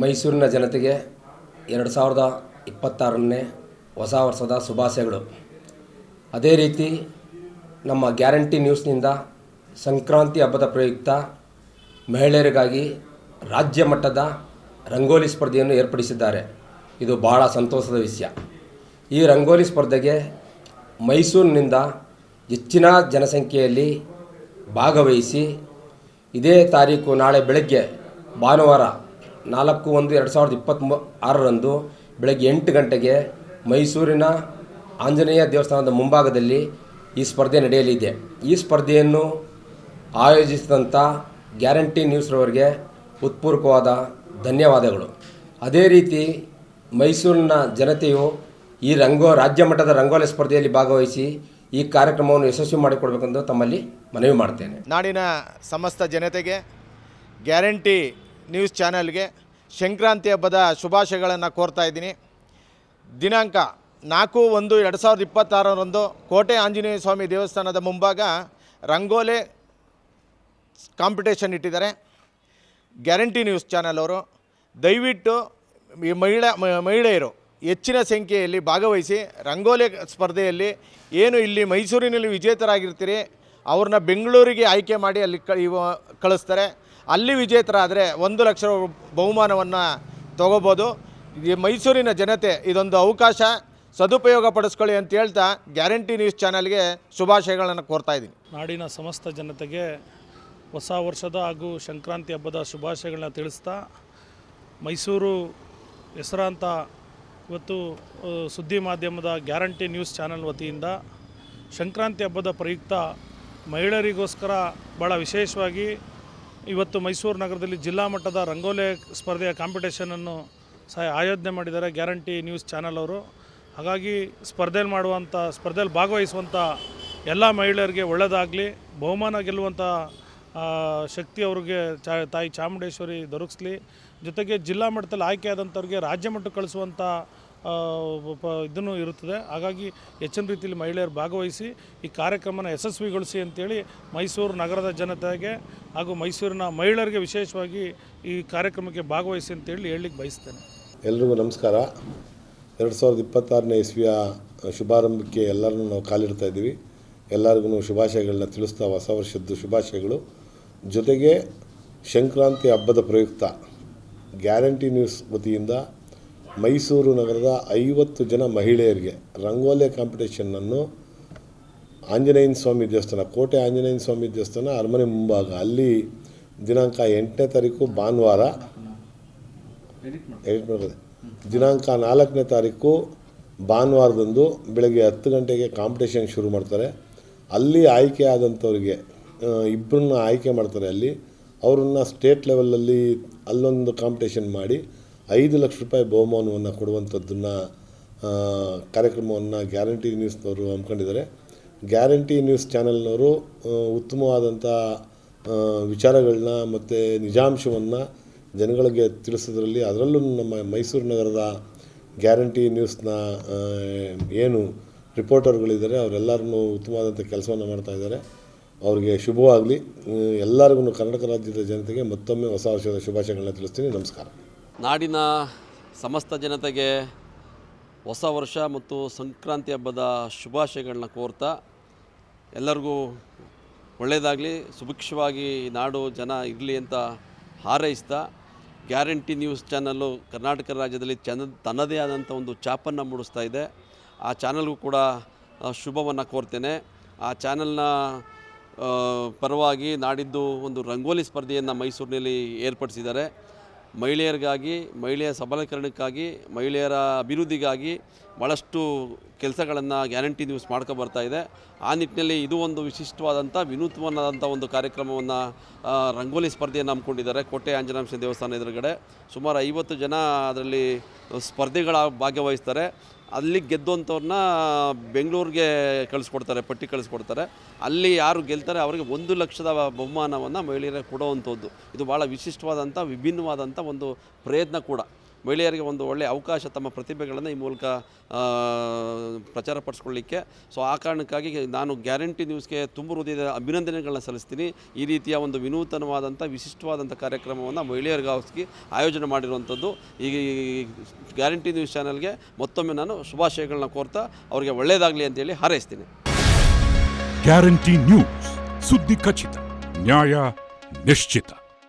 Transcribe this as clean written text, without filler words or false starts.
ಮೈಸೂರಿನ ಜನತೆಗೆ 2026ನೇ ಹೊಸ ವರ್ಷದ ಶುಭಾಶಯಗಳು. ಅದೇ ರೀತಿ ನಮ್ಮ ಗ್ಯಾರಂಟಿ ನ್ಯೂಸ್ನಿಂದ ಸಂಕ್ರಾಂತಿ ಹಬ್ಬದ ಪ್ರಯುಕ್ತ ಮಹಿಳೆಯರಿಗಾಗಿ ರಾಜ್ಯ ಮಟ್ಟದ ರಂಗೋಲಿ ಸ್ಪರ್ಧೆಯನ್ನು ಏರ್ಪಡಿಸಿದ್ದಾರೆ. ಇದು ಬಹಳ ಸಂತೋಷದ ವಿಷಯ. ಈ ರಂಗೋಲಿ ಸ್ಪರ್ಧೆಗೆ ಮೈಸೂರಿನಿಂದ ಹೆಚ್ಚಿನ ಜನಸಂಖ್ಯೆಯಲ್ಲಿ ಭಾಗವಹಿಸಿ ಇದೇ ತಾರೀಕು ನಾಳೆ ಬೆಳಗ್ಗೆ ಭಾನುವಾರ 4/1/2026ರಂದು ಬೆಳಗ್ಗೆ 8 ಗಂಟೆಗೆ ಮೈಸೂರಿನ ಆಂಜನೇಯ ದೇವಸ್ಥಾನದ ಮುಂಭಾಗದಲ್ಲಿ ಈ ಸ್ಪರ್ಧೆ ನಡೆಯಲಿದೆ. ಈ ಸ್ಪರ್ಧೆಯನ್ನು ಆಯೋಜಿಸಿದಂಥ ಗ್ಯಾರಂಟಿ ನ್ಯೂಸ್ರವರಿಗೆ ಹೃತ್ಪೂರ್ವಕವಾದ ಧನ್ಯವಾದಗಳು. ಅದೇ ರೀತಿ ಮೈಸೂರಿನ ಜನತೆಯು ಈ ರಾಜ್ಯ ಮಟ್ಟದ ರಂಗೋಲಿ ಸ್ಪರ್ಧೆಯಲ್ಲಿ ಭಾಗವಹಿಸಿ ಈ ಕಾರ್ಯಕ್ರಮವನ್ನು ಯಶಸ್ವಿ ಮಾಡಿಕೊಡಬೇಕೆಂದು ತಮ್ಮಲ್ಲಿ ಮನವಿ ಮಾಡ್ತೇನೆ. ನಾಡಿನ ಸಮಸ್ತ ಜನತೆಗೆ ಗ್ಯಾರಂಟಿ ನ್ಯೂಸ್ ಚಾನೆಲ್ಗೆ ಸಂಕ್ರಾಂತಿ ಹಬ್ಬದ ಶುಭಾಶಯಗಳನ್ನು ಕೋರ್ತಾ ಇದ್ದೀನಿ. ದಿನಾಂಕ 4/1/2026ರಂದು ಕೋಟೆ ಆಂಜನೇಯ ಸ್ವಾಮಿ ದೇವಸ್ಥಾನದ ಮುಂಭಾಗ ರಂಗೋಲಿ ಕಾಂಪಿಟೇಷನ್ ಇಟ್ಟಿದ್ದಾರೆ. ಗ್ಯಾರಂಟಿ ನ್ಯೂಸ್ ಚಾನೆಲ್ ಅವರು ದಯವಿಟ್ಟು ಈ ಮಹಿಳೆಯರು ಹೆಚ್ಚಿನ ಸಂಖ್ಯೆಯಲ್ಲಿ ಭಾಗವಹಿಸಿ ರಂಗೋಲಿ ಸ್ಪರ್ಧೆಯಲ್ಲಿ ಏನು ಇಲ್ಲಿ ಮೈಸೂರಿನಲ್ಲಿ ವಿಜೇತರಾಗಿರ್ತೀರಿ ಅವ್ರನ್ನ ಬೆಂಗಳೂರಿಗೆ ಆಯ್ಕೆ ಮಾಡಿ ಅಲ್ಲಿ ಕಳಿಸ್ತಾರೆ. ಅಲ್ಲಿ ವಿಜೇತರಾದರೆ 1 ಲಕ್ಷ ಬಹುಮಾನವನ್ನು ತಗೋಬೋದು. ಈ ಮೈಸೂರಿನ ಜನತೆ ಇದೊಂದು ಅವಕಾಶ ಸದುಪಯೋಗ ಪಡಿಸ್ಕೊಳ್ಳಿ ಅಂತ ಹೇಳ್ತಾ ಗ್ಯಾರಂಟಿ ನ್ಯೂಸ್ ಚಾನಲ್ಗೆ ಶುಭಾಶಯಗಳನ್ನು ಕೋರ್ತಾ ಇದ್ದೀನಿ. ನಾಡಿನ ಸಮಸ್ತ ಜನತೆಗೆ ಹೊಸ ವರ್ಷದ ಹಾಗೂ ಸಂಕ್ರಾಂತಿ ಹಬ್ಬದ ಶುಭಾಶಯಗಳನ್ನ ತಿಳಿಸ್ತಾ, ಮೈಸೂರು ಹೆಸರಾಂತ ಇವತ್ತು ಸುದ್ದಿ ಮಾಧ್ಯಮದ ಗ್ಯಾರಂಟಿ ನ್ಯೂಸ್ ಚಾನಲ್ ವತಿಯಿಂದ ಸಂಕ್ರಾಂತಿ ಹಬ್ಬದ ಪ್ರಯುಕ್ತ ಮಹಿಳೆಯರಿಗೋಸ್ಕರ ಭಾಳ ವಿಶೇಷವಾಗಿ ಇವತ್ತು ಮೈಸೂರು ನಗರದಲ್ಲಿ ಜಿಲ್ಲಾ ಮಟ್ಟದ ರಂಗೋಲಿ ಸ್ಪರ್ಧೆಯ ಕಾಂಪಿಟೇಷನನ್ನು ಆಯೋಜನೆ ಮಾಡಿದ್ದಾರೆ ಗ್ಯಾರಂಟಿ ನ್ಯೂಸ್ ಚಾನಲ್ ಅವರು. ಹಾಗಾಗಿ ಸ್ಪರ್ಧೆಯಲ್ಲಿ ಭಾಗವಹಿಸುವಂಥ ಎಲ್ಲ ಮಹಿಳೆಯರಿಗೆ ಒಳ್ಳೆಯದಾಗಲಿ, ಬಹುಮಾನ ಗೆಲ್ಲುವಂಥ ಶಕ್ತಿ ಅವ್ರಿಗೆ ತಾಯಿ ಚಾಮುಂಡೇಶ್ವರಿ ದೊರಕಿಸ್ಲಿ. ಜೊತೆಗೆ ಜಿಲ್ಲಾ ಮಟ್ಟದಲ್ಲಿ ಆಯ್ಕೆಯಾದಂಥವ್ರಿಗೆ ರಾಜ್ಯ ಮಟ್ಟಕ್ಕೆ ಕಳಿಸುವಂಥ ಇದನ್ನು ಇರುತ್ತದೆ. ಹಾಗಾಗಿ ಹೆಚ್ಚಿನ ರೀತಿಯಲ್ಲಿ ಮಹಿಳೆಯರು ಭಾಗವಹಿಸಿ ಈ ಕಾರ್ಯಕ್ರಮನ ಯಶಸ್ವಿಗೊಳಿಸಿ ಅಂತೇಳಿ ಮೈಸೂರು ನಗರದ ಜನತೆಗೆ ಹಾಗೂ ಮೈಸೂರಿನ ಮಹಿಳೆಯರಿಗೆ ವಿಶೇಷವಾಗಿ ಈ ಕಾರ್ಯಕ್ರಮಕ್ಕೆ ಭಾಗವಹಿಸಿ ಅಂತೇಳಿ ಹೇಳಲಿಕ್ಕೆ ಬಯಸ್ತೇನೆ. ಎಲ್ರಿಗೂ ನಮಸ್ಕಾರ. 2026ನೇ ಇಸ್ವಿಯ ಶುಭಾರಂಭಕ್ಕೆ ಎಲ್ಲರನ್ನೂ ನಾವು ಕಾಲಿಡ್ತಾ ಇದ್ದೀವಿ. ಎಲ್ಲರಿಗೂ ಶುಭಾಶಯಗಳನ್ನ ತಿಳಿಸ್ತಾ ಹೊಸ ವರ್ಷದ್ದು ಶುಭಾಶಯಗಳು. ಜೊತೆಗೆ ಸಂಕ್ರಾಂತಿ ಹಬ್ಬದ ಪ್ರಯುಕ್ತ ಗ್ಯಾರಂಟಿ ನ್ಯೂಸ್ ವತಿಯಿಂದ ಮೈಸೂರು ನಗರದ 50 ಜನ ಮಹಿಳೆಯರಿಗೆ ರಂಗೋಲಿ ಕಾಂಪಿಟೇಷನನ್ನು ಆಂಜನೇಯ ಸ್ವಾಮಿ ದೇವಸ್ಥಾನ, ಕೋಟೆ ಆಂಜನೇಯ ಸ್ವಾಮಿ ದೇವಸ್ಥಾನ ಅರಮನೆ ಮುಂಭಾಗ, ಅಲ್ಲಿ ದಿನಾಂಕ 8ನೇ ತಾರೀಕು ಭಾನುವಾರ, ದಿನಾಂಕ 4ನೇ ತಾರೀಕು ಭಾನುವಾರದಂದು ಬೆಳಗ್ಗೆ 10 ಗಂಟೆಗೆ ಕಾಂಪಿಟೇಷನ್ ಶುರು ಮಾಡ್ತಾರೆ. ಅಲ್ಲಿ ಆಯ್ಕೆ ಆದಂಥವ್ರಿಗೆ ಇಬ್ಬರನ್ನ ಆಯ್ಕೆ ಮಾಡ್ತಾರೆ. ಅಲ್ಲಿ ಅವರನ್ನು ಸ್ಟೇಟ್ ಲೆವೆಲಲ್ಲಿ ಅಲ್ಲೊಂದು ಕಾಂಪಿಟೇಷನ್ ಮಾಡಿ 5 ಲಕ್ಷ ರೂಪಾಯಿ ಬಹುಮಾನವನ್ನು ಕೊಡುವಂಥದ್ದನ್ನು ಕಾರ್ಯಕ್ರಮವನ್ನು ಗ್ಯಾರಂಟಿ ನ್ಯೂಸ್ನವರು ಹಮ್ಮಿಕೊಂಡಿದ್ದಾರೆ. ಗ್ಯಾರಂಟಿ ನ್ಯೂಸ್ ಚಾನೆಲ್ನವರು ಉತ್ತಮವಾದಂಥ ವಿಚಾರಗಳನ್ನ ಮತ್ತು ನಿಜಾಂಶವನ್ನು ಜನಗಳಿಗೆ ತಿಳಿಸೋದ್ರಲ್ಲಿ, ಅದರಲ್ಲೂ ನಮ್ಮ ಮೈಸೂರು ನಗರದ ಗ್ಯಾರಂಟಿ ನ್ಯೂಸ್ನ ಏನು ರಿಪೋರ್ಟರ್ಗಳಿದ್ದಾರೆ ಅವರೆಲ್ಲರೂ ಉತ್ತಮವಾದಂಥ ಕೆಲಸವನ್ನು ಮಾಡ್ತಾಯಿದ್ದಾರೆ. ಅವರಿಗೆ ಶುಭವಾಗಲಿ. ಎಲ್ಲರಿಗೂ ಕರ್ನಾಟಕ ರಾಜ್ಯದ ಜನತೆಗೆ ಮತ್ತೊಮ್ಮೆ ಹೊಸ ವರ್ಷದ ಶುಭಾಶಯಗಳನ್ನ ತಿಳಿಸ್ತೀನಿ. ನಮಸ್ಕಾರ. ನಾಡಿನ ಸಮಸ್ತ ಜನತೆಗೆ ಹೊಸ ವರ್ಷ ಮತ್ತು ಸಂಕ್ರಾಂತಿ ಹಬ್ಬದ ಶುಭಾಶಯಗಳನ್ನ ಕೋರ್ತಾ, ಎಲ್ಲರಿಗೂ ಒಳ್ಳೆಯದಾಗಲಿ, ಸುಭಿಕ್ಷವಾಗಿ ನಾಡು ಜನ ಇರಲಿ ಅಂತ ಹಾರೈಸ್ತಾ, ಗ್ಯಾರಂಟಿ ನ್ಯೂಸ್ ಚಾನಲ್ಲು ಕರ್ನಾಟಕ ರಾಜ್ಯದಲ್ಲಿ ತನ್ನದೇ ಆದಂಥ ಒಂದು ಛಾಪನ್ನು ಮೂಡಿಸ್ತಾ ಇದೆ. ಆ ಚಾನಲ್ಗೂ ಕೂಡ ಶುಭವನ್ನು ಕೋರ್ತೇನೆ. ಆ ಚಾನಲ್ನ ಪರವಾಗಿ ನಾಡಿದ್ದು ಒಂದು ರಂಗೋಲಿ ಸ್ಪರ್ಧೆಯನ್ನು ಮೈಸೂರಿನಲ್ಲಿ ಏರ್ಪಡಿಸಿದ್ದಾರೆ. ಮಹಿಳೆಯರಿಗಾಗಿ, ಮಹಿಳೆಯರ ಸಬಲೀಕರಣಕ್ಕಾಗಿ, ಮಹಿಳೆಯರ ಅಭಿವೃದ್ಧಿಗಾಗಿ ಭಾಳಷ್ಟು ಕೆಲಸಗಳನ್ನು ಗ್ಯಾರಂಟಿ ನ್ಯೂಸ್ ಮಾಡ್ಕೊಬರ್ತಾ ಇದೆ. ಆ ನಿಟ್ಟಿನಲ್ಲಿ ಇದು ಒಂದು ವಿಶಿಷ್ಟವಾದಂಥ ವಿನೂತನವಾದಂಥ ಒಂದು ಕಾರ್ಯಕ್ರಮವನ್ನು ರಂಗೋಲಿ ಸ್ಪರ್ಧೆಯನ್ನು ಹಮ್ಮಿಕೊಂಡಿದ್ದಾರೆ. ಕೋಟೆ ಆಂಜನೇಯ ಸ್ವಾಮಿ ದೇವಸ್ಥಾನ ಎದುರುಗಡೆ ಸುಮಾರು 50 ಜನ ಅದರಲ್ಲಿ ಸ್ಪರ್ಧೆಗಳ ಭಾಗವಹಿಸ್ತಾರೆ. ಅಲ್ಲಿ ಗೆದ್ದಂಥವ್ರನ್ನ ಬೆಂಗಳೂರಿಗೆ ಕಳಿಸ್ಕೊಡ್ತಾರೆ, ಪಟ್ಟಿ ಕಳಿಸ್ಕೊಡ್ತಾರೆ. ಅಲ್ಲಿ ಯಾರು ಗೆಲ್ತಾರೆ ಅವರಿಗೆ 1 ಲಕ್ಷದ ಬಹುಮಾನವನ್ನು ಮಹಿಳೆಯರಿಗೆ ಕೊಡುವಂಥದ್ದು. ಇದು ಭಾಳ ವಿಶಿಷ್ಟವಾದಂಥ ವಿಭಿನ್ನವಾದಂಥ ಒಂದು ಪ್ರಯತ್ನ ಕೂಡ. ಮಹಿಳೆಯರಿಗೆ ಒಂದು ಒಳ್ಳೆಯ ಅವಕಾಶ ತಮ್ಮ ಪ್ರತಿಭೆಗಳನ್ನು ಈ ಮೂಲಕ ಪ್ರಚಾರ ಪಡಿಸ್ಕೊಳ್ಳಿಕ್ಕೆ. ಸೊ ಆ ಕಾರಣಕ್ಕಾಗಿ ನಾನು ಗ್ಯಾರಂಟಿ ನ್ಯೂಸ್ಗೆ ತುಂಬ ಹೃದಯದ ಅಭಿನಂದನೆಗಳನ್ನ ಸಲ್ಲಿಸ್ತೀನಿ. ಈ ರೀತಿಯ ಒಂದು ವಿನೂತನವಾದಂಥ ವಿಶಿಷ್ಟವಾದಂಥ ಕಾರ್ಯಕ್ರಮವನ್ನು ಮಹಿಳೆಯರಿಗಾಗಿ ಆಯೋಜನೆ ಮಾಡಿರುವಂಥದ್ದು. ಈ ಗ್ಯಾರಂಟಿ ನ್ಯೂಸ್ ಚಾನಲ್ಗೆ ಮತ್ತೊಮ್ಮೆ ನಾನು ಶುಭಾಶಯಗಳನ್ನ ಕೋರ್ತಾ ಅವರಿಗೆ ಒಳ್ಳೆಯದಾಗಲಿ ಅಂತೇಳಿ ಹಾರೈಸ್ತೀನಿ. ಗ್ಯಾರಂಟಿ ನ್ಯೂಸ್, ಸುದ್ದಿ ಖಚಿತ, ನ್ಯಾಯ ನಿಶ್ಚಿತ.